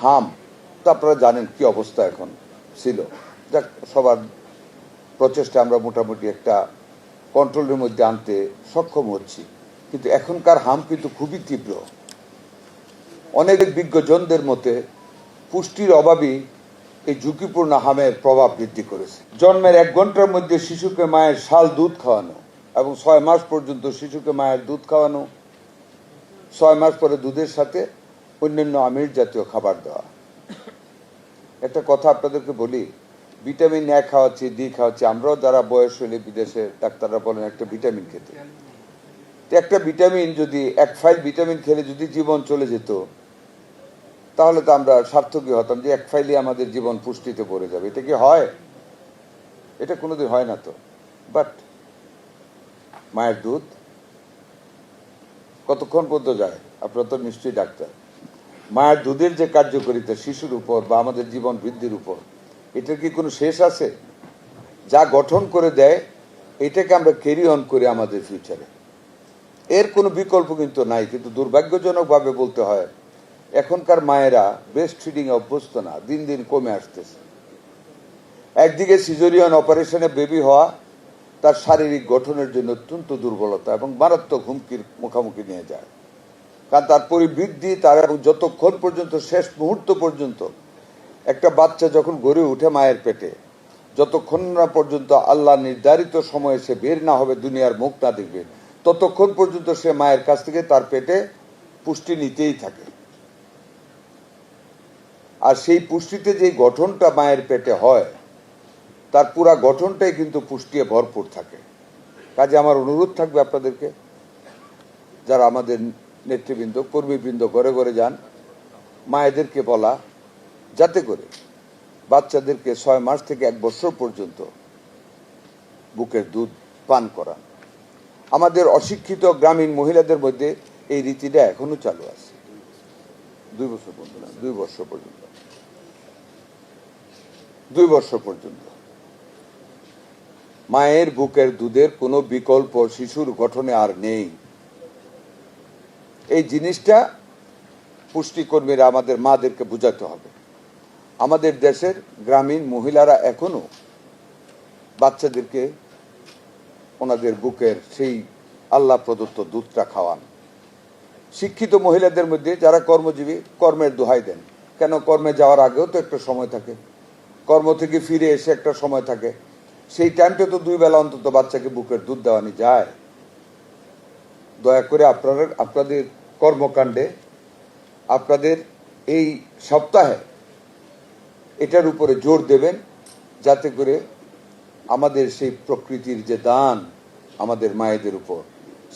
হাম তো আপনারা জানেন কি অবস্থা এখন ছিল, যাক সবার প্রচেষ্টা আমরা মোটামুটি একটা কন্ট্রোলের মধ্যে আনতে সক্ষম হচ্ছি, কিন্তু এখনকার হাম কিন্তু খুবই তীব্র। অনেক বিজ্ঞজনদের মতে পুষ্টির অভাবই এই ঝুঁকিপূর্ণ হামের প্রভাব বৃদ্ধি করেছে। জন্মের 1 ঘন্টার মধ্যে শিশুকে মায়ের শাল দুধ খাওয়ানো এবং 6 মাস পর্যন্ত শিশুকে মায়ের দুধ খাওয়ানো, 6 মাস পরে দুধের সাথে অন্যান্য আমিষ জাতীয় খাবার দেওয়া। একটা কথা আপনাদেরকে বলি, ভিটামিন এ খাওয়াচ্ছি, ডি খাওয়াচ্ছি, আমরাও যারা বয়স হলে বিদেশে ডাক্তাররা বলেন একটা ভিটামিন খেতে। একটা ভিটামিন যদি 1 ফাইল ভিটামিন খেলে যদি জীবন চলে যেত, তাহলে তো আমরা সার্থকই হতাম যে 1 ফাইলই আমাদের জীবন পুষ্টিতে পড়ে যাবে। এটা কি হয়? এটা কোনোদিন হয় না তো। বাট মায়ের দুধ কতক্ষণ পর্যন্ত যায়? আপনারা তো নিশ্চয়ই ডাক্তার। মায়ের দুধের যে কার্যকারিতা শিশুর উপর বা আমাদের জীবন বৃদ্ধির উপর, এটার কি কোনো শেষ আছে? যা গঠন করে দেয় এটাকে আমরা ক্যারি অন করি আমাদের ফিউচারে, এর কোনো বিকল্প কিন্তু নাই। কিন্তু দুর্ভাগ্যজনকভাবে বলতে হয়, এখনকার মায়েরা ব্রেস্ট ফিডিং এ অভ্যস্ত না, দিন দিন কমে আসতেছে। একদিকে সিজারিয়ান অপারেশনে বেবি হওয়া তার শারীরিক গঠনের জন্য অত্যন্ত দুর্বলতা এবং মারাত্মক হুমকির মুখোমুখি নিয়ে যায়, কারণ তার পরিবৃদ্ধি তার এবং যতক্ষণ পর্যন্ত শেষ মুহূর্ত পর্যন্ত একটা বাচ্চা যখন গড়ে উঠে মায়ের পেটে, যতক্ষণ না পর্যন্ত আল্লাহ নির্ধারিত সময়ে সে বের না হবে, দুনিয়ার মুখ না দেখবে, ততক্ষণ পর্যন্ত সে মায়ের কাছ থেকে তার পেটে পুষ্টি নিতেই থাকে। আর সেই পুষ্টিতে যে গঠনটা মায়ের পেটে হয়, তার পুরা গঠনটাই কিন্তু পুষ্টি ভরপুর থাকে। কাজে আমার অনুরোধ থাকবে আপনাদেরকে, যারা আমাদের নেতৃবৃন্দ কর্মীবৃন্দ ঘরে ঘরে যান, মায়েদেরকে বলা যাতে করে বাচ্চাদেরকে 6 মাস থেকে 1 বছর পর্যন্ত বুকের দুধ পান করান। আমাদের অশিক্ষিত গ্রামীণ মহিলাদের মধ্যে এই রীতিটা এখনো চালু আছে। 2 বছর পর্যন্ত না, 2 বছর পর্যন্ত, 2 বছর পর্যন্ত মায়ের বুকের দুধের কোনো বিকল্প শিশুর গঠনে আর নেই। এই জিনিসটা পুষ্টিকর্মীরা আমাদের মাদেরকে বুঝাতে হবে। আমাদের দেশের গ্রামীণ মহিলারা এখনো বাচ্চাদেরকে ওনাদের বুকের সেই আল্লাহ প্রদত্ত দুধটা খাওয়ান। শিক্ষিত মহিলাদের মধ্যে যারা কর্মজীবী, কর্মের দোহাই দেন। কেন? কর্মে যাওয়ার আগেও তো একটা সময় থাকে, কর্ম থেকে ফিরে এসে একটা সময় থাকে, সেই টাইমটা তো 2 বেলা অন্তত বাচ্চাকে বুকের দুধ দেওয়ানি যায়। দয়া করে আপনাদের কর্মকাণ্ডে, আপনাদের এই সপ্তাহে এটার উপরে জোর দেবেন, যাতে করে আমাদের সেই প্রকৃতির যে দান আমাদের মায়েদের উপর,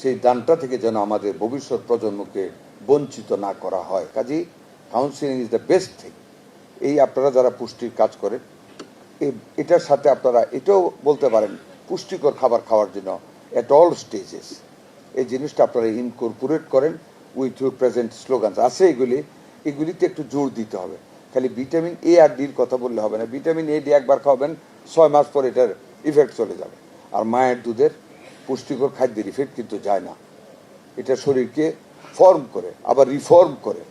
সেই দানটা থেকে যেন আমাদের ভবিষ্যৎ প্রজন্মকে বঞ্চিত না করা হয়। কাজেই counselling is the best thing. এই আপনারা যারা পুষ্টির কাজ করেন, এটার সাথে আপনারা এটাও বলতে পারেন, পুষ্টিকর খাবার খাওয়ার জন্য এট অল স্টেজেস এই জিনিসটা আপনারা ইনকর্পোরেট করেন উইথ ইউর প্রেজেন্ট স্লোগান আছে। এগুলিতে একটু জোর দিতে হবে। খালি ভিটামিন এ আর ডির কথা বললে হবে না। ভিটামিন এ ডি একবার খাওয়াবেন, 6 মাস পর এটার ইফেক্ট চলে যাবে। আর মায়ের দুধের পুষ্টিকর খাদ্যের ইফেক্ট কিন্তু যায় না। এটা শরীরকে ফর্ম করে, আবার রিফর্ম করে।